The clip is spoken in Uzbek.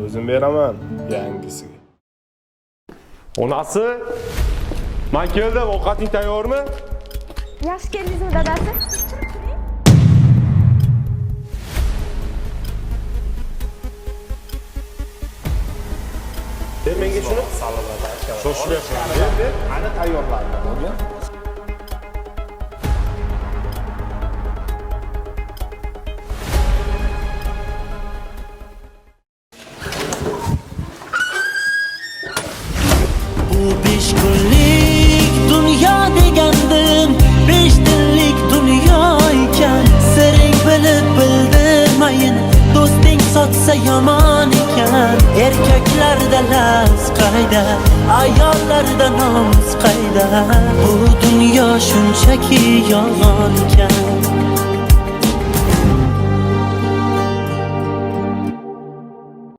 O'zim beraman yangisiga. Onasi, men keldim, ovqating tayyormi? Yaxshi keldingizmi dadasi? Menga shuni shoshilyapman. Ana tayyorlandi. Bo'lgan. Bu 5 kunlik dünya degandim, 5 dillik dunyo ekan. Siring bilib bildirmayin, do'sting sotsa yomon ekan. Erkaklarda laz qayda, ayollarda nomus qayda. Bu dunyo shunchaki yolg'on ekan.